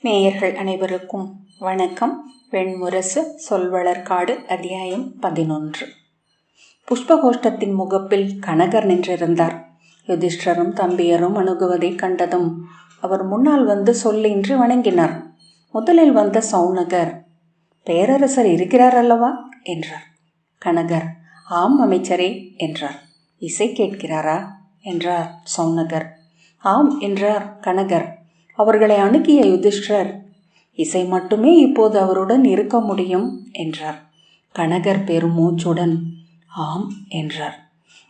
நேயர்கள் அனைவருக்கும் வணக்கம். வெண்முரசு சொல்வளர்காடு அத்தியாயம் 11. புஷ்பகோஷ்டத்தின் முகப்பில் கனகர் நின்றிருந்தார். யுதிஷ்டரும் தம்பியரும் அணுகுவதை கண்டதும் அவர் முன்னால் வந்து சொல்லின்றி வணங்கினார். முதலில் வந்த சௌனகர், பேரரசர் இருக்கிறார் அல்லவா என்றார். கனகர், ஆம் அமைச்சரே என்றார். இசை கேட்கிறாரா என்றார் சௌனகர். ஆம் என்றார் கனகர். அவர்களை அணுகிய யுதிஷ்டர், இசை மட்டுமே இப்போது அவருடன் இருக்க முடியும் என்றார். கனகர் பெருமூச்சுடன் ஆம் என்றார்.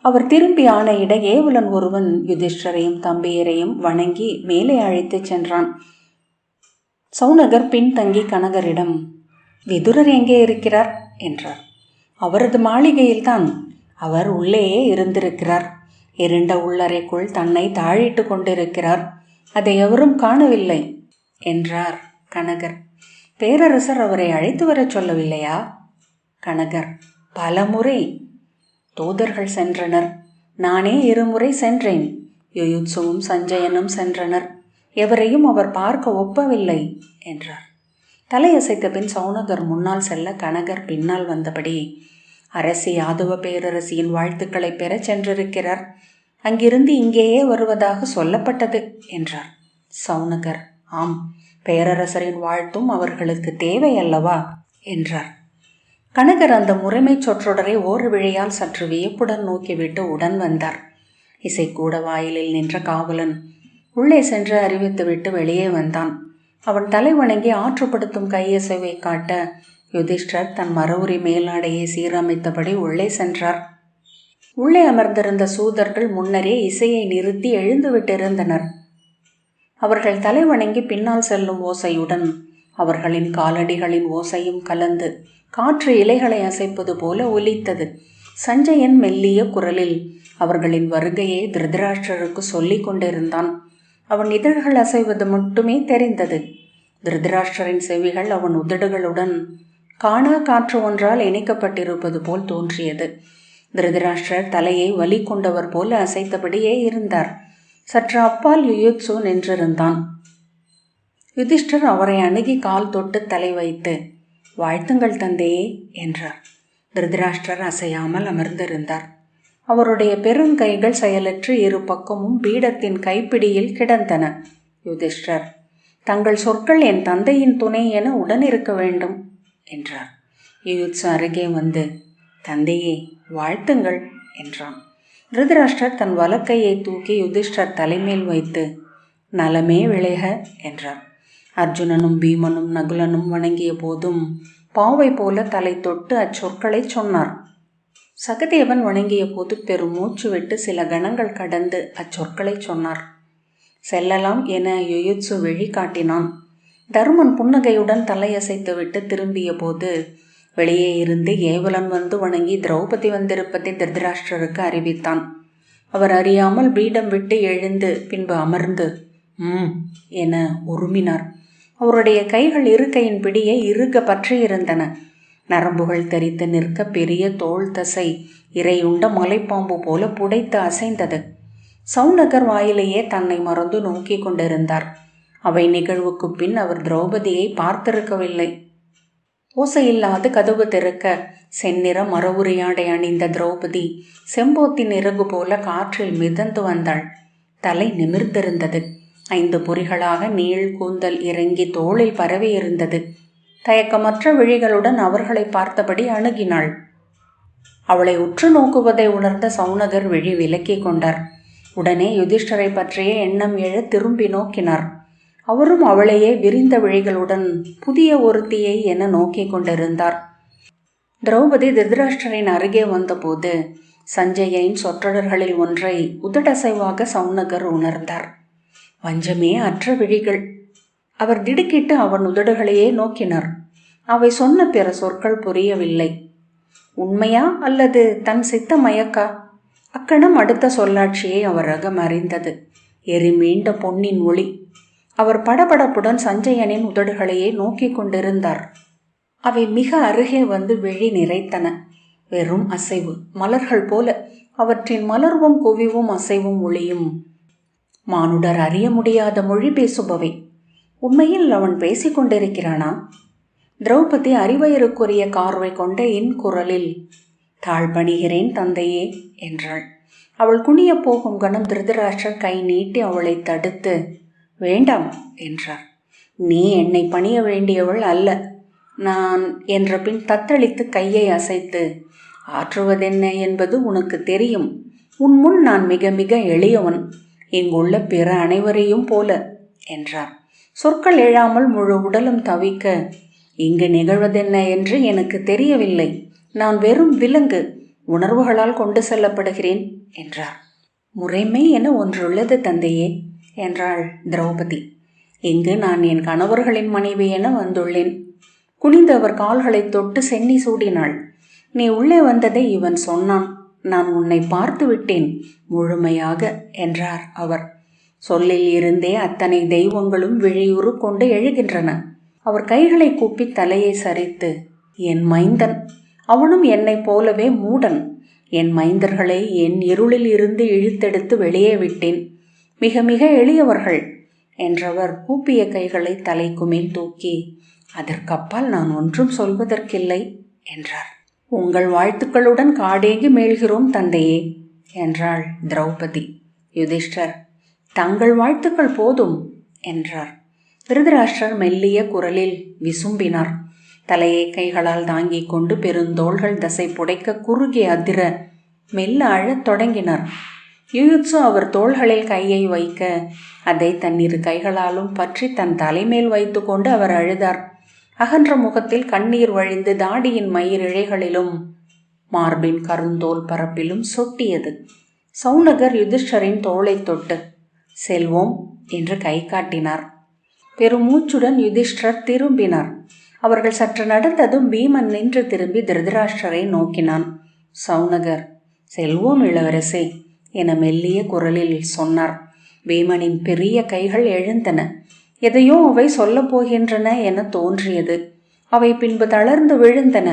அவர் திரும்பி ஆணையிட ஏவலன் ஒருவன் யுதிஷ்டரையும் தம்பியரையும் வணங்கி மேலே அழைத்துச் சென்றான். சௌனகர் பின்தங்கி கனகரிடம், விதுரர் எங்கே இருக்கிறார் என்றார். அவரது மாளிகையில்தான். அவர் உள்ளேயே இருந்திருக்கிறார். இருண்ட உள்ளறைக்குள் தன்னை தாழிட்டு கொண்டிருக்கிறார். அதை எவரும் காணவில்லை என்றார் கனகர். பேரரசர் அவரை அழைத்து வரச் சொல்லவில்லையா? கனகர், பலமுறை தூதர்கள் சென்றனர். நானே 2 முறை சென்றேன். யுயுத்சுவும் சஞ்சயனும் சென்றனர். எவரையும் அவர் பார்க்க ஒப்பவில்லை என்றார். தலையசைத்த பின் சௌனகர் முன்னால் செல்ல கனகர் பின்னால் வந்தபடி, அரசி யாதவ பேரரசியின் வாழ்த்துக்களை பெற சென்றிருக்கிறார். அங்கிருந்து இங்கேயே வருவதாக சொல்லப்பட்டது என்றார். சௌனகர், ஆம், பேரரசரின் வாழ்த்தும் அவர்களுக்கு தேவை அல்லவா என்றார். கனகர் அந்த முறைமை சொற்றொடரை ஓர் விழையால் சற்று வியப்புடன் நோக்கிவிட்டு உடன் வந்தார். இசைக்கூட வாயிலில் நின்ற காவலன் உள்ளே சென்று அறிவித்துவிட்டு வெளியே வந்தான். அவன் தலை வணங்கி ஆற்றுப்படுத்தும் கையசைவை காட்ட யுதிஷ்டர் தன் மரவுரி மேலாடையை சீரமைத்தபடி உள்ளே சென்றார். உள்ளே அமர்ந்திருந்த சூதர்கள் முன்னரே இசையை நிறுத்தி எழுந்துவிட்டிருந்தனர். அவர்கள் தலை வணங்கி பின்னால் செல்லும் ஓசையுடன் அவர்களின் காலடிகளின் ஓசையும் கலந்து காற்று இலைகளை அசைப்பது போல ஒலித்தது. சஞ்சயன் மெல்லிய குரலில் அவர்களின் வருகையை திருதராஷ்டிரருக்கு சொல்லிக் கொண்டிருந்தான். அவன் இதழ்கள் அசைவது மட்டுமே தெரிந்தது. திருதராஷ்டிரரின் செவிகள் அவன் உதடுகளுடன் காணா காற்று ஒன்றால் இணைக்கப்பட்டிருப்பது போல் தோன்றியது. திருதராஷ்டிரர் தலையை வலி கொண்டவர் போல அசைத்தபடியே இருந்தார். சற்று அப்பால் யுயுத்சு நின்றிருந்தான். யுதிஷ்டர் அவரை அணுகி கால் தொட்டு தலை வைத்து, வாழ்த்துங்கள் தந்தையே என்றார். திருதராஷ்டிரர் அசையாமல் அமர்ந்திருந்தார். அவருடைய பெருங்கைகள் செயலற்று 2 பக்கமும் பீடத்தின் கைப்பிடியில் கிடந்தன. யுதிஷ்டர், தங்கள் சொற்கள் என் தந்தையின் துணை என உடனிருக்க வேண்டும் என்றார். யுயுத்சு அருகே வந்து, தந்தையே வாழ்த்துங்கள் என்றான். திருதராஷ்டிரர் தன் வலக்கையை தூக்கி யுதிஷ்டர் தலைமேல் வைத்து, நலமே விளைக என்றார். அர்ஜுனனும் பீமனும் நகுலனும் வணங்கிய போதும் பாவை போல தலை தொட்டு அச்சொற்களை சொன்னார். சகதேவன் வணங்கிய போது பெருமூச்சு விட்டு சில கணங்கள் கடந்து அச்சொற்களை சொன்னார். செல்லலாம் என யுயுத்சு வெளிக்காட்டினான். தருமன் புன்னகையுடன் தலையசைத்துவிட்டு திரும்பிய போது வெளியே இருந்து ஏவலன் வந்து வணங்கி திரௌபதி வந்திருப்பதை திருதராஷ்டிரருக்கு அறிவித்தான். அவர் அறியாமல் பீடம் விட்டு எழுந்து பின்பு அமர்ந்து என உருமினார். அவருடைய கைகள் இருக்கையின் பிடியை இறுக பற்றியிருந்தன. நரம்புகள் தெரித்து நிற்க பெரிய தோள் தசை இறையுண்ட மலைப்பாம்பு போல புடைத்து அசைந்தது. சௌனகர் வாயிலேயே தன்னை மறந்து நோக்கி கொண்டிருந்தார். அவை நிகழ்வுக்கு பின் அவர் திரௌபதியை பார்த்திருக்கவில்லை. ஓசையில்லாது கதவு திறக்க செந்நிற மரவுரியாடை அணிந்த திரௌபதி செம்போத்தின் இறகு போல காற்றில் மிதந்து வந்தாள். தலை நிமிர்ந்திருந்தது. 5 பொறிகளாக நீள் கூந்தல் இறங்கி தோளில் பரவி இருந்தது. தயக்கமற்ற விழிகளுடன் அவர்களை பார்த்தபடி அணுகினாள். அவளை உற்று நோக்குவதை உணர்ந்த சௌனகர் விழி விலக்கி கொண்டார். உடனே யுதிஷ்டரை பற்றிய எண்ணம் எழ திரும்பி நோக்கினார். அவரும் அவளையே விரிந்த விழிகளுடன் புதிய ஒருத்தியை என நோக்கி கொண்டிருந்தார். திரௌபதி திருதராஷ்டிரரின் அருகே வந்தபோது சஞ்சயனின் சொற்றொடர்களில் ஒன்றை உதடசைவாக சௌனகர் உணர்ந்தார். வஞ்சமே அற்ற விழிகள். அவர் திடுக்கிட்டு அவன் உதடுகளையே நோக்கினார். அவை சொன்ன பிற சொற்கள் புரியவில்லை. உண்மையா அல்லது தன் சித்த மயக்கா? அக்கணம் அடுத்த சொல்லாட்சியை அவர் அகம் அறிந்தது. எரிமீண்ட பொன்னின் ஒளி. அவர் படபடப்புடன் சஞ்சயனின் உதடுகளையே நோக்கி கொண்டிருந்தார். அவை மிக அருகே வந்து விழி நிறைத்தன. வெறும் அசைவு, மலர்கள் போல. அவற்றின் மலர்வும் குவிவும் அசைவும் ஒளியும் மானுடர் அறிய முடியாத மொழி பேசுபவை. உண்மையில் அவன் பேசிக்கொண்டிருக்கிறானா? திரௌபதி அறிவயருக்குரிய கார்வை கொண்ட குரலில் தாழ்பணிகிறேன் தந்தையே என்றாள். அவள் குனிய போகும் கணம் திருதராஷ்டிரர் கை நீட்டி அவளை தடுத்து வேண்டாம் என்றார். நீ என்னை பணிய வேண்டியவள் அல்ல நான் என்ற பின் தத்தளித்து கையை அசைத்து ஆற்றுவதென்ன என்பது உனக்கு தெரியும். உன் முன் நான் மிக மிக எளியவன், இங்குள்ள பிற அனைவரையும் போல என்றார். சொற்கள் எழாமல் முழு உடலும் தவிக்க, இங்கு நிகழ்வதென்ன என்று எனக்கு தெரியவில்லை. நான் வெறும் விலங்கு, உணர்வுகளால் கொண்டு செல்லப்படுகிறேன் என்றார். முறைமை என ஒன்றுள்ளது தந்தையே என்றாள் திரௌபதி. இங்கு நான் என் கணவர்களின் மனைவி என வந்துள்ளேன். குனிந்து அவர் கால்களை தொட்டு சென்னி சூடினாள். நீ உள்ளே வந்ததை இவன் சொன்னான். நான் உன்னை பார்த்து விட்டேன் முழுமையாக என்றார் அவர். சொல்லில் இருந்தே அத்தனை தெய்வங்களும் விழியுறு கொண்டு எழுகின்றன. அவர் கைகளை கூப்பி தலையை சரித்து, என் மைந்தன், அவனும் என்னைப் போலவே மூடன். என் மைந்தர்களை என் இருளில் இருந்து இழுத்தெடுத்து வெளியே விட்டேன். மிக மிக எளியவர்கள் என்றவர் கூப்பிய கைகளை தலைக்கு மேல் தூக்கி, அதற்கப்பால் நான் ஒன்றும் சொல்வதற்கில்லை என்றார். உங்கள் வாழ்த்துக்களுடன் காடேகி மேல்கிறோம் தந்தையே என்றாள் திரௌபதி. யுதிஷ்டர், தங்கள் வாழ்த்துக்கள் போதும் என்றார். திருதராஷ்டிரர் மெல்லிய குரலில் விசும்பினார். தலையை கைகளால் தாங்கிக் கொண்டு பெருந்தோள்கள் தசை புடைக்க குறுகி அதிர மெல்ல அழத் தொடங்கினார். யுயுத்சு அவர் தோள்களில் கையை வைக்க அதை தன்னிரு கைகளாலும் பற்றி தன் தலைமேல் வைத்து கொண்டு அவர் அழுதார். அகன்ற முகத்தில் கண்ணீர் வழிந்து தாடியின் மயிரிழைகளிலும் மார்பின் கருந்தோல் பரப்பிலும் சொட்டியது. சௌனகர் யுதிஷ்டரின் தோளை தொட்டு செல்வோம் என்று கை காட்டினார். பெருமூச்சுடன் யுதிஷ்டர் திரும்பினார். அவர்கள் சற்று நடந்ததும் பீமன் நின்று திரும்பி திருதராஷ்டிரரை நோக்கினான். சௌனகர், செல்வோம் இளவரசே என மெல்லிய குரலில் சொன்னார். பீமனின் பெரிய கைகள் எழுந்தன. எதையோ அவை சொல்லப் போகின்றன என தோன்றியது. அவை பின்பு தளர்ந்து விழுந்தன.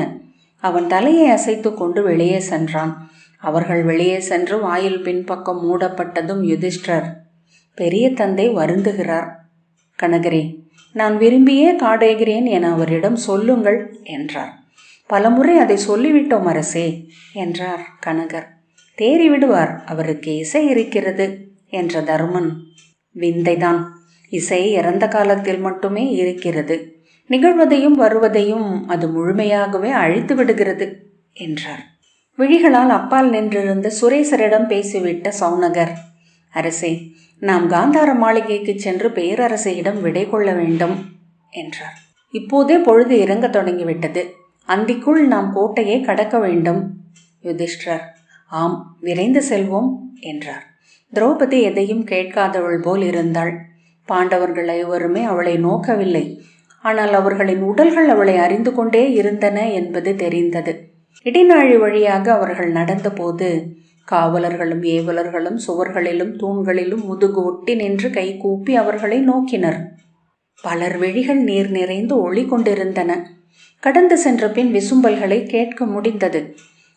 அவன் தலையை அசைத்து கொண்டு வெளியே சென்றான். அவர்கள் வெளியே சென்று வாயில் பின்பக்கம் மூடப்பட்டதும் யுதிஷ்டர், பெரிய தந்தை வருந்துகிறார். கனகரே, நான் விரும்பியே காடேகிறேன் என அவரிடம் சொல்லுங்கள் என்றார். பலமுறை அதை சொல்லிவிட்டோம் அரசே என்றார் கனகர். தேறி விடுவார், அவருக்கு இசை இருக்கிறது என்ற தருமன். விந்தைதான், இசை இறந்த காலத்தில் மட்டுமே இருக்கிறது. நிகழ்வதையும் வருவதையும் அது முழுமையாகவே அழித்து விடுகிறது என்றார். விழிகளால் அப்பால் நின்றிருந்த சுரேசரிடம் பேசிவிட்ட சௌனகர், அரசே, நாம் காந்தார மாளிகைக்கு சென்று பேரரசையிடம் விடை கொள்ள வேண்டும் என்றார். இப்போதே பொழுது இறங்க தொடங்கிவிட்டது. அந்திக்குள் நாம் கோட்டையை கடக்க வேண்டும். யுதிஷ்டர், ஆம், விரைந்து செல்வோம் என்றார். திரௌபதி எதையும் கேட்காதவள் போல் இருந்தாள். பாண்டவர்கள் ஐவருமே அவளை நோக்கவில்லை. ஆனால் அவர்களின் உடல்கள் அவளை அறிந்து கொண்டே இருந்தன என்பது தெரிந்தது. இடைநாழி வழியாக அவர்கள் நடந்தபோது காவலர்களும் ஏவலர்களும் சுவர்களிலும் தூண்களிலும் முதுகு ஒட்டி நின்று கை கூப்பி அவர்களை நோக்கினர். பலர் விழிகள் நீர் நிறைந்து ஒளி கொண்டிருந்தன. கடந்து சென்ற பின் விசும்பல்களை கேட்க முடிந்தது.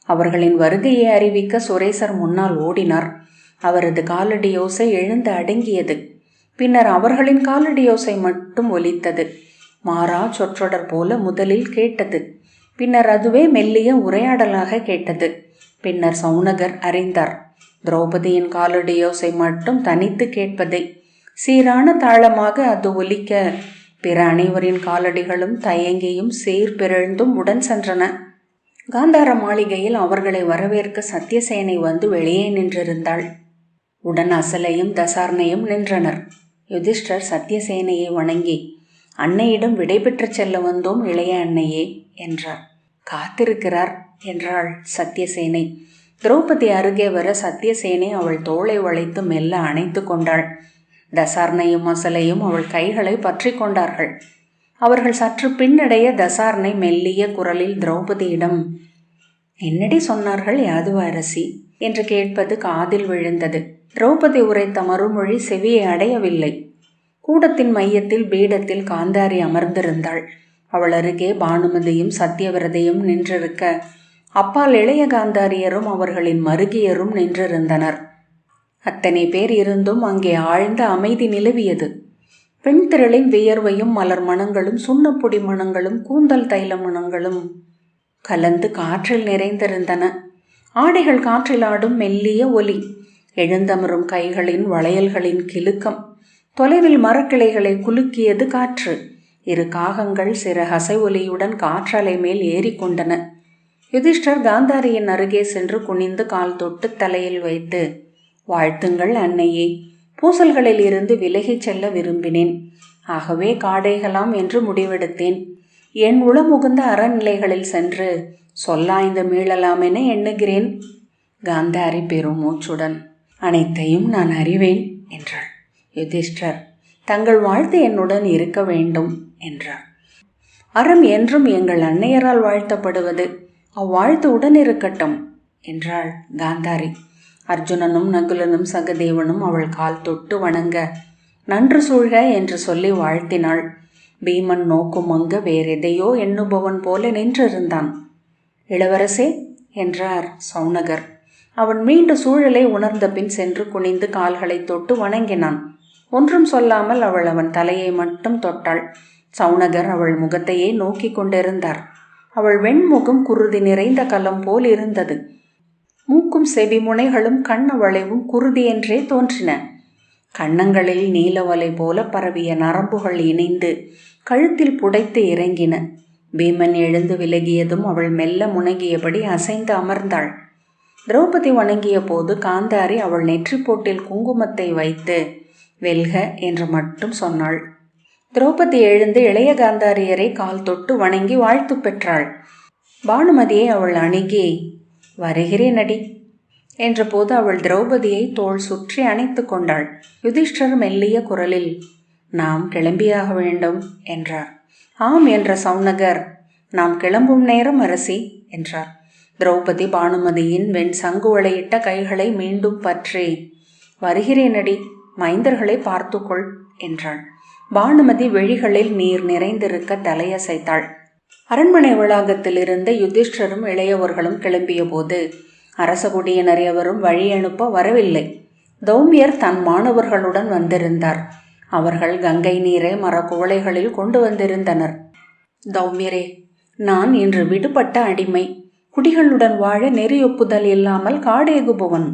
அவர்களின் வருகையை அறிவிக்க சுரேசர் முன்னால் ஓடினார். அவரது காலடி யோசை எழுந்து அடங்கியது. பின்னர் அவர்களின் காலடி யோசை மட்டும் ஒலித்தது. மாறா சொற்றொடர் போல முதலில் கேட்டது. பின்னர் அதுவே மெல்லிய உரையாடலாக கேட்டது. பின்னர் சௌனகர் அறிந்தார், திரௌபதியின் காலடி யோசை மட்டும் தனித்து கேட்பதை. சீரான தாளமாக அது ஒலிக்க பிற அனைவரின் காலடிகளும் தயங்கியும் சீர்பிறழ்ந்தும் உடன் சென்றன. காந்தார மாளிகையில் அவர்களை வரவேற்க சத்தியசேனை வந்து வெளியே நின்றிருந்தாள். உடன் அசலையும் தசார்ணையும் நின்றனர். யுதிஷ்டர் சத்தியசேனையை வணங்கி, அன்னையிடம் விடைபெற்று செல்ல வந்தோம் இளைய அன்னையே என்றார். காத்திருக்கிறார் என்றாள் சத்தியசேனை. திரௌபதி அருகே வர சத்தியசேனை அவள் தோளை வளைத்து மெல்ல அணைத்து கொண்டாள். தசார்ணையும் அசலையும் அவள் கைகளை பற்றி கொண்டார்கள். அவர்கள் சற்று பின்னடைய தசார்ணை மெல்லிய குரலில் திரௌபதியிடம், என்னடி சொன்னார்கள் யாதுவ அரசி என்று கேட்பது காதில் விழுந்தது. திரௌபதி உரைத்த மறுமொழி செவியை அடையவில்லை. கூடத்தின் மையத்தில் பீடத்தில் காந்தாரி அமர்ந்திருந்தாள். அவள் அருகே பானுமதியும் சத்தியவிரதையும் நின்றிருக்க, அப்பால் இளைய காந்தாரியரும் அவர்களின் மருகியரும் நின்றிருந்தனர். அத்தனை பேர் இருந்தும் அங்கே ஆழ்ந்த அமைதி நிலவியது. பெண் திரளின் வியர்வையும் மலர் மணங்களும் சுண்ணப்பொடி மணங்களும் கூந்தல் தைல மணங்களும் கலந்து காற்றில் நிறைந்திருந்தன. ஆடைகள் காற்றில் ஆடும் மெல்லிய ஒலி, எழுந்தமரும் கைகளின் வளையல்களின் கிலுக்கம், தொலைவில் மரக்கிளைகளை குலுக்கியது காற்று. இரு காகங்கள் சிறகசை ஒலியுடன் காற்றலை மேல் ஏறிக்கொண்டன. யுதிஷ்டர் காந்தாரியின் அருகே சென்று குனிந்து கால் தொட்டு தலையில் வைத்து, வாழ்த்துங்கள் அன்னையே, பூசல்களில் இருந்து விலகிச் செல்ல விரும்பினேன். ஆகவே காடைகளாம் என்று முடிவெடுத்தேன். என் உளமுகுந்த அறநிலைகளில் சென்று சொல்லாய்ந்து மீளலாம் என எண்ணுகிறேன். காந்தாரி பெருமூச்சுடன், அனைத்தையும் நான் அறிவேன் என்றாள். யுதிஷ்டர், தங்கள் வாழ்த்து என்னுடன் இருக்க வேண்டும் என்றார். அறம் என்றும் எங்கள் அன்னையரால் வாழ்த்தப்படுவது, அவ்வாழ்த்து உடன் இருக்கட்டும் என்றாள் காந்தாரி. அர்ஜுனனும் நகுலனும் சகதேவனும் அவள் கால் தொட்டு வணங்க, நன்று சூழ்க என்று சொல்லி வாழ்த்தினாள். பீமன் நோக்கும் அங்க வேறெதையோ எண்ணுபவன் போல நின்றிருந்தான். இளவரசே என்றார் சௌனகர். அவன் மீண்டு சூழலை உணர்ந்த பின் சென்று குனிந்து கால்களை தொட்டு வணங்கினான். ஒன்றும் சொல்லாமல் அவள் அவன் தலையை மட்டும் தொட்டாள். சௌனகர் அவள் முகத்தையே நோக்கி கொண்டிருந்தார். அவள் வெண்முகம் குருதி நிறைந்த கலம் போல் இருந்தது. மூக்கும் செவி முனைகளும் கண்ண வளைவும் குருதியென்றே தோன்றின. கன்னங்களில் நீலவலை போல பரவிய நரம்புகள் இணைந்து கழுத்தில் புடைத்து இறங்கின. பீமன் எழுந்து விலகியதும் அவள் மெல்ல முனகியபடி அசைந்து அமர்ந்தாள். திரௌபதி வணங்கிய போது காந்தாரி அவள் நெற்றிப்போட்டில் குங்குமத்தை வைத்து வெல்க என்று மட்டும் சொன்னாள். திரௌபதி எழுந்து இளைய காந்தாரியரை கால் தொட்டு வணங்கி வாழ்த்து பெற்றாள். பானுமதியை அவள் அணுகி, வருகிறேன் அடி என்ற போது அவள் திரௌபதியை தோள் சுற்றி அணைத்து கொண்டாள். யுதிஷ்டர் மெல்லிய குரலில், நாம் கிளம்பியாக வேண்டும் என்றார். ஆம் என்ற சௌனகர், நாம் கிளம்பும் நேரம் அரசி என்றார். திரௌபதி பானுமதியின் வெண் சங்குவளையிட்ட கைகளை மீண்டும் பற்றி, வருகிறேனடி, மைந்தர்களை பார்த்துக்கொள் என்றாள். பானுமதி விழிகளில் நீர் நிறைந்திருக்க தலையசைத்தாள். அரண்மனை வளாகத்தில் இருந்த யுதிஷ்டரும் இளையவர்களும் கிளம்பிய போது அரசகுடியினர் எவரும் வழி அனுப்ப வரவில்லை. தௌமியர் தன் மாணவர்களுடன் வந்திருந்தார். அவர்கள் கங்கை நீரை மரக்குவளைகளில் கொண்டு வந்திருந்தனர். தௌமியரே, நான் இன்று விடுபட்ட அடிமை, குடிகளுடன் வாழ நெறியொப்புதல் இல்லாமல் காடேகுபவன்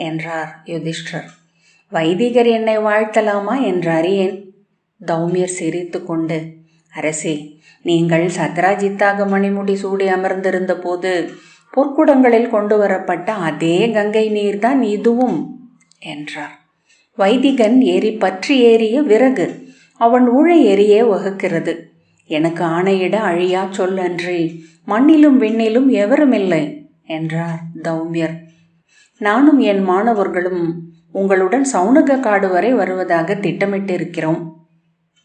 என்றார் யுதிஷ்டர். வைதிகர் என்னை வாழ்த்தலாமா என்று அறியேன். தௌமியர் சிரித்து கொண்டு, அரசே, நீங்கள் சத்ராஜித்தாக மணிமுடி சூடி அமர்ந்திருந்த போது பொற்குடங்களில் கொண்டு வரப்பட்ட அதே கங்கை நீர்தான் இதுவும் என்றார். வைதிகன் பற்றி ஏறிய விறகு அவன் ஊழை எரியே வகுக்கிறது. எனக்கு ஆணையிட அழியா சொல் அன்றி மண்ணிலும் விண்ணிலும் எவருமில்லை என்றார் தௌமியர். நானும் என் மாணவர்களும் உங்களுடன் சௌனக காடு வரை வருவதாக திட்டமிட்டிருக்கிறோம்.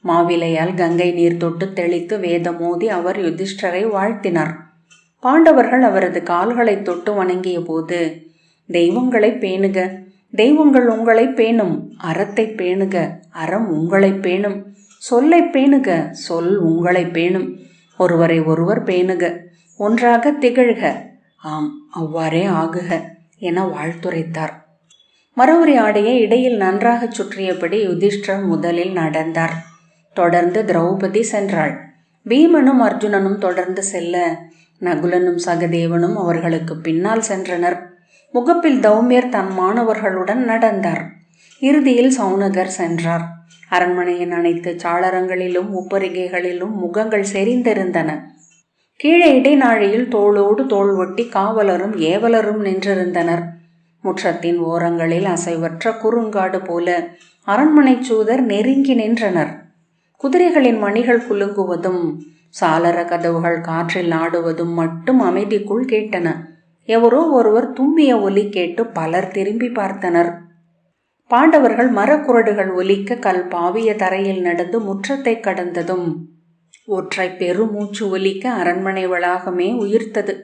மாவிலையால் கங்கை நீர் தொட்டு தெளித்து வேதம் மோதி அவர் யுதிஷ்டரை வாழ்த்தினார். பாண்டவர்கள் அவரது கால்களை தொட்டு வணங்கிய போது, தெய்வங்களை பேணுக, தெய்வங்கள் உங்களை பேணும், அறத்தை பேணுக, அறம் உங்களை பேணும், சொல்லை பேணுக, சொல் உங்களை பேணும், ஒருவரை ஒருவர் பேணுக, ஒன்றாக திகழ்க, ஆம் அவ்வாறே ஆகுக என வாழ்த்துரைத்தார். மரவுரி ஆடையை இடையில் நன்றாக சுற்றியபடி யுதிஷ்டர் முதலில் நடந்தார். தொடர்ந்து திரௌபதி சென்றாள். பீமனும் அர்ஜுனனும் தொடர்ந்து செல்ல நகுலனும் சகதேவனும் அவர்களுக்கு பின்னால் சென்றனர். முகப்பில் தௌமியர் தன் மாணவர்களுடன் நடந்தார். இறுதியில் சௌனகர் சென்றார். அரண்மனையின் அனைத்து சாளரங்களிலும் உப்பரிகைகளிலும் முகங்கள் செறிந்திருந்தன. கீழே இடைநாழியில் தோளோடு தோள் ஒட்டி காவலரும் ஏவலரும் நின்றிருந்தனர். முற்றத்தின் ஓரங்களில் அசைவற்ற குறுங்காடு போல அரண்மனை சூதர் நெருங்கி நின்றனர். குதிரைகளின் மணிகள் குலுங்குவதும் சாளர கதவுகள் காற்றில் ஆடுவதும் மட்டும் அமைதிக்குள் கேட்டன. எவரோ ஒருவர் தும்மிய ஒலி கேட்டு பலர் திரும்பி பார்த்தனர். பாண்டவர்கள் மரக்குரடுகள் ஒலிக்க கல் பாவிய தரையில் நடந்து முற்றத்தை கடந்ததும் ஒற்றை பெருமூச்சு ஒலிக்க அரண்மனை வளாகமே உயிர்த்தது.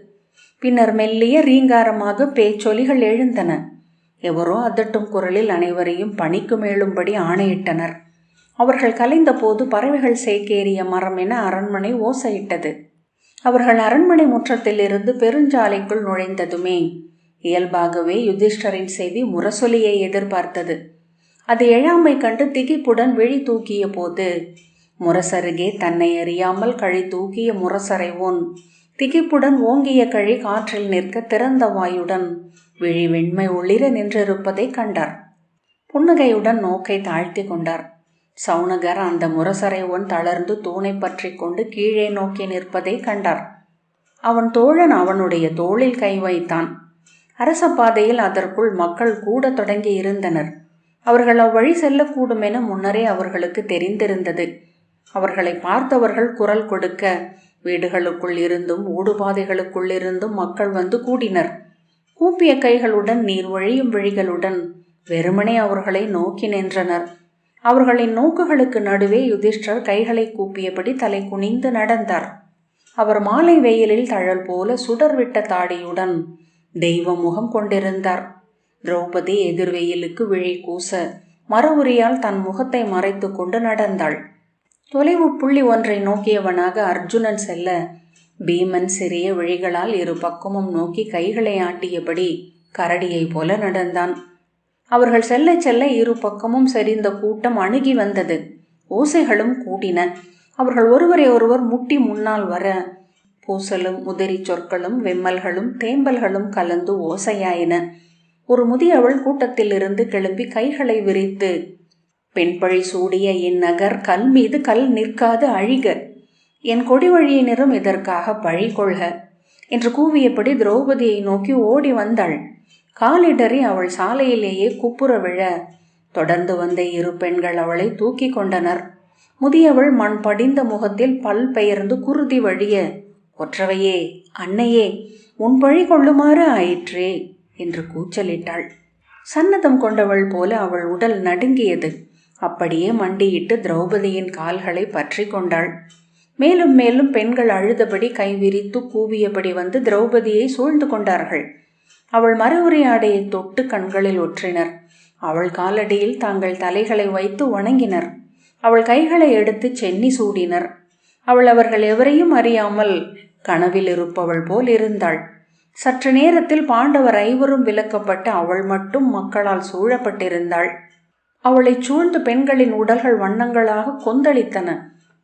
பின்னர் மெல்லிய ரீங்காரமாக பேச்சொலிகள் எழுந்தன. எவரோ அதட்டும் குரலில் அனைவரையும் பணிக்கு மேலும்படி ஆணையிட்டனர். அவர்கள் கலைந்த போது பறவைகள் சேக்கேறிய மரம் என அரண்மனை ஓசையிட்டது. அவர்கள் அரண்மனை முற்றத்தில் இருந்து பெருஞ்சாலைக்குள் நுழைந்ததுமே இயல்பாகவே யுதிஷ்டரின் செவி முரசொலியை எதிர்பார்த்தது. அது எழாமை கண்டு திகைப்புடன் விழி தூக்கிய போது முரசருகே தன்னை அறியாமல் கழி தூக்கிய முரசறைவோன் திகைப்புடன் ஓங்கிய கழி காற்றில் நிற்க திறந்த வாயுடன் விழி வெண்மை ஒளிர நின்றிருப்பதை கண்டார். புன்னகையுடன் நோக்கை தாழ்த்தி கொண்டார். சவுனகர் அந்த முரசறைவோன் தளர்ந்து தூணை பற்றி கொண்டு கீழே நோக்கி நிற்பதை கண்டார். அவன் தோழன் அவனுடைய தோளில் கை வைத்தான். அரச பாதையில் அதற்குள் மக்கள் கூட தொடங்கி இருந்தனர். அவர்கள் அவ்வழி செல்லக்கூடும் என முன்னரே அவர்களுக்கு தெரிந்திருந்தது. அவர்களை பார்த்தவர்கள் குரல் கொடுக்க வீடுகளுக்குள் இருந்தும் ஊடுபாதைகளுக்குள் இருந்தும் மக்கள் வந்து கூடினர். கூப்பிய கைகளுடன் நீர் வழியும் விழிகளுடன் வெறுமனே அவர்களை நோக்கி நின்றனர். அவர்களின் நோக்குகளுக்கு நடுவே யுதிஷ்டர் கைகளை கூப்பியபடி தலை குனிந்து நடந்தார். அவர் மாலை வெயிலில் தழல் போல சுடர்விட்ட தாடியுடன் தெய்வ முகம் கொண்டிருந்தார். திரௌபதி எதிர்வெயிலுக்கு விழி கூச மர உரியால் தன் முகத்தை மறைத்து கொண்டு நடந்தாள். தொலைவு புள்ளி ஒன்றை நோக்கியவனாக அர்ஜுனன் செல்ல பீமன் சிறிய விழிகளால் இரு பக்கமும் நோக்கி கைகளை ஆட்டியபடி கரடியை போல நடந்தான். அவர்கள் செல்ல செல்ல இரு பக்கமும் செறிந்த கூட்டம் அணுகி வந்தது. ஓசைகளும் கூடின. அவர்கள் ஒருவரை ஒருவர் முட்டி முன்னால் வர பூசலும் உதிரி சொற்களும் வெம்மல்களும் தேம்பல்களும் கலந்து ஓசையாயின. ஒரு முதியவள் கூட்டத்தில் இருந்து கிளம்பி கைகளை விரித்து, பெண்பழி சூடிய இந்நகர் கல் மீது கல் நிற்காது அழிக, என் கொடி வழியினரும் இதற்காக பழி கொள்க என்று கூவியபடி திரௌபதியை நோக்கி ஓடி வந்தாள். காலிடறி அவள் சாலையிலேயே குப்புற விழ தொடர்ந்து வந்த இரு பெண்கள் அவளை தூக்கி கொண்டனர். முதியவள் மண் படிந்த முகத்தில் பல் பெயர்ந்து குருதி வழிய, ஒற்றவையே, அன்னையே, உன் பழி கொள்ளுமாறு ஆயிற்றே என்று கூச்சலிட்டாள். சன்னதம் கொண்டவள் போல அவள் உடல் நடுங்கியது. அப்படியே மண்டியிட்டு திரௌபதியின் கால்களை பற்றி கொண்டாள். மேலும் மேலும் பெண்கள் அழுதபடி கைவிரித்து கூவியபடி வந்து திரௌபதியை சூழ்ந்து கொண்டார்கள். அவள் மரவுரி ஆடையை தொட்டு கண்களில் ஒற்றினர். அவள் காலடியில் தங்கள் தலைகளை வைத்து வணங்கினர். அவள் கைகளை எடுத்து சென்னி சூடினர். அவள் அவர்கள் எவரையும் அறியாமல் கனவில் இருப்பவள் போல் இருந்தாள். சற்று நேரத்தில் பாண்டவர் ஐவரும் விலக்கப்பட்டு அவள் மட்டும் மக்களால் சூழப்பட்டிருந்தாள். அவளை சூழ்ந்து பெண்களின் உடல்கள் வண்ணங்களாக கொந்தளித்தன.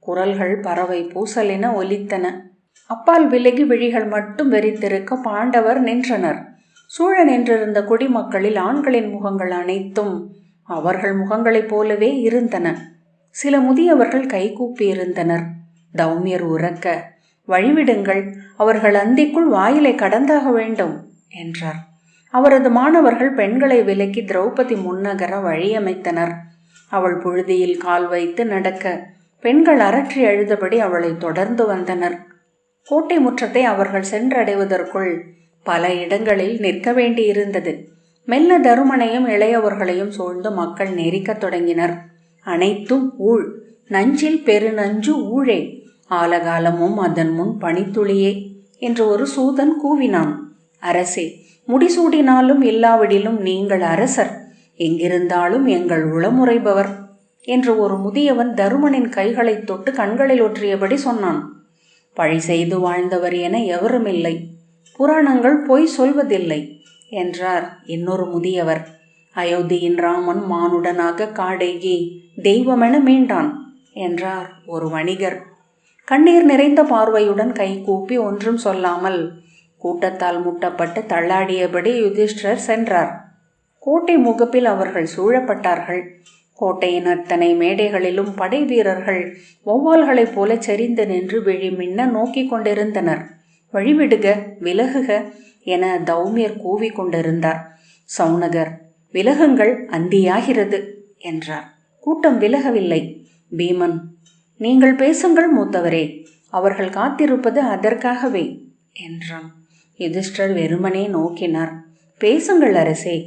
குரல்கள் பறவை பூசலென ஒலித்தன. அப்பால் விலகி விழிகள் மட்டும் வெறித்திருக்க பாண்டவர் நின்றனர். சூழ நின்றிருந்த குடிமக்களில் ஆண்களின் முகங்கள் அனைத்தும் அவர்கள் முகங்களைப் போலவே இருந்தன. சில முதியவர்கள் கைகூப்பி இருந்தனர். தௌமியர் உரக்க, வழிவிடுங்கள், அவர்கள் அந்திக்குள் வாயிலை கடந்தாக வேண்டும் என்றார். அவரது மாணவர்கள் பெண்களை விலக்கி திரௌபதி முன்னகர வழியமைத்தனர். அவள் புழுதியில் கால் வைத்து நடக்க பெண்கள் அரற்றி அழுதபடி அவளை தொடர்ந்து வந்தனர். கோட்டை முற்றத்தை அவர்கள் சென்றடைவதற்குள் பல இடங்களில் நிற்க வேண்டியிருந்தது. மெல்ல தருமனையும் இளையவர்களையும் சூழ்ந்து மக்கள் நெரிக்கத் தொடங்கினர். அனைத்தும் ஊழ், நஞ்சில் பெருநஞ்சு ஊழே, ஆலகாலமும் அதன் முன் பனித்துளியே என்று ஒரு சூதன் கூவினான். அரசே, முடிசூடினாலும் இல்லாவிடிலும் நீங்கள் அரசர், எங்கிருந்தாலும் எங்கள் உளமுறைபவர் என்று ஒரு முதியவன் தருமனின் கைகளை தொட்டு கண்களில் ஒற்றியபடி சொன்னான். பழி செய்து வாழ்ந்தவர் என எவருமில்லை, புராணங்கள் பொய் சொல்வதில்லை என்றார் இன்னொரு முதியவர். அயோத்தியின் ராமன் மானுடனாக காடேகி தெய்வமென மீண்டான் என்றார் ஒரு வணிகர். கண்ணீர் நிறைந்த பார்வையுடன் கை கூப்பி ஒன்றும் சொல்லாமல் கூட்டத்தால் முட்டப்பட்டு தள்ளாடியபடி யுதிஷ்டர் சென்றார். கோட்டை முகப்பில் அவர்கள் சூழப்பட்டார்கள். கோட்டையின் அத்தனை மேடைகளிலும் படை வீரர்கள் வௌவால்களைப் போல செறிந்து நின்று விழி மின்ன நோக்கி கொண்டிருந்தனர். வழிவிடுக, விலகுக என தௌமியர் கூவி கொண்டிருந்தார். சவுனகர், விலகுங்கள், அந்தியாகிறது என்றார். கூட்டம் விலகவில்லை. பீமன், நீங்கள் பேசுங்கள் மூத்தவரே, அவர்கள் காத்திருப்பது அதற்காகவே என்றான். யுதிஷ்டர் வெறுமனே நோக்கினார். பேசுங்கள் அரசே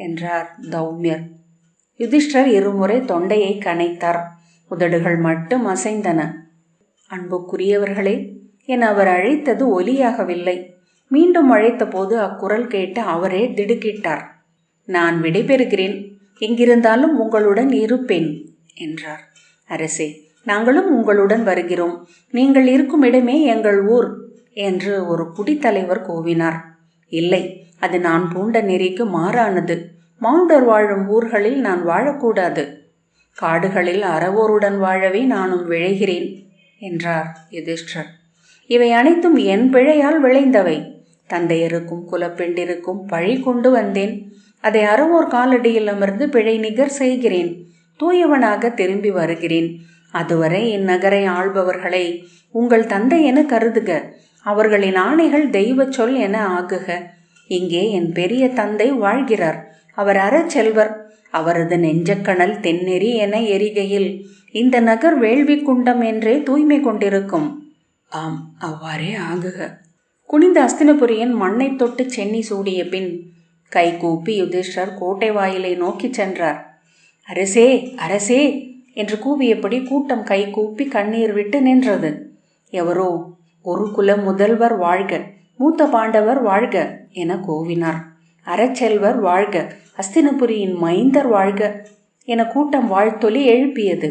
என்றார் தௌமியர். யுதிஷ்டர் இருமுறை தொண்டையை கனைத்தார். உதடுகள் மட்டும் அசைந்தன. அன்புக்குரியவர்களே என அவர் அழைத்தது ஒலியாகவில்லை. மீண்டும் அழைத்த போது அக்குரல் கேட்டு அவரே திடுக்கிட்டார். நான் விடைபெறுகிறேன், எங்கிருந்தாலும் உங்களுடன் இருப்பேன் என்றார். அரசே, நாங்களும் உங்களுடன் வருகிறோம், நீங்கள் இருக்கும் இடமே எங்கள் ஊர் என்று ஒரு குடித்தலைவர் கூவினார். இல்லை, அது நான் பூண்ட நெறிக்கு மாறானது. மானுடர் வாழும் ஊர்களில் நான் வாழக்கூடாது. காடுகளில் அறவோருடன் வாழவே நானும் விழைகிறேன் என்றார் யுதிஷ்டர். இவை அனைத்தும் என் பிழையால் விளைந்தவை. தந்தையருக்கும் குலப்பெண்டிருக்கும் பழி கொண்டு வந்தேன். அதை அறவோர் காலடியில் அமர்ந்து பிழை நிகர் செய்கிறேன். தூயவனாக திரும்பி வருகிறேன். அதுவரை இந்நகரை ஆள்பவர்களை உங்கள் தந்தை என கருதுக. அவர்களின் ஆணைகள் தெய்வ சொல் என ஆகுக. இங்கே என் பெரிய தந்தை வாழ்கிறார். அவர் அறச்செல்வர். அவரது நெஞ்சக்கணல் தென்னெறி என எரிகையில் இந்த நகர் வேள்வி குண்டம் என்றே தூய்மை கொண்டிருக்கும். ஆம், அவ்வாறே ஆகுக. குனிந்த அஸ்தினபுரியின் மண்ணை தொட்டு சென்னி சூடிய பின் கை கூப்பி யுதிஷ்டர் கோட்டை வாயிலை நோக்கி சென்றார். அரசே, அரசே என்று கூவியபடி கூட்டம் கை கூப்பி கண்ணீர் விட்டு நின்றது. எவரோ குருகுல முதல்வர் வாழ்க, மூத்த பாண்டவர் வாழ்க என கோவினார். அறச்செல்வர் வாழ்க, அஸ்தினபுரியின் மைந்தர் வாழ்க என கூட்டம் வாழ்த்தொலி எழுப்பியது.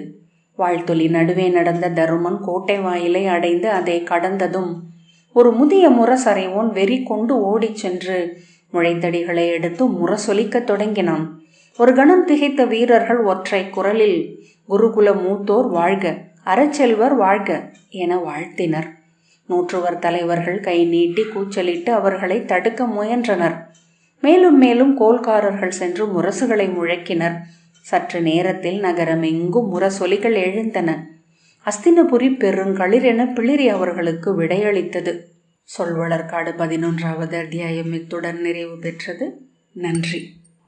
வாழ்த்தொலி நடுவே நடந்த தருமன் கோட்டை வாயிலை அடைந்து அதை கடந்ததும் ஒரு முதிய முரசறைவோன் வெறி கொண்டு ஓடிச் சென்று முளைத்தடிகளை எடுத்து முரசொலிக்க தொடங்கினான். ஒரு கணம் திகைத்த வீரர்கள் ஒற்றை குரலில் குருகுல மூத்தோர் வாழ்க, அறச்செல்வர் வாழ்க என வாழ்த்தினர். நூற்றுவர் தலைவர்கள் கை நீட்டி கூச்சலிட்டு அவர்களை தடுக்க முயன்றனர். மேலும் மேலும் கோல்காரர்கள் சென்று முரசுகளை முழக்கினர். சற்று நேரத்தில் நகரம் எங்கும் முரசொலிகள் எழுந்தன. அஸ்தினபுரி பெருங்களிரென பிளிரி அவர்களுக்கு விடையளித்தது. சொல்வளர்காடு 11வது அத்தியாயம் இத்துடன் நிறைவு பெற்றது. நன்றி.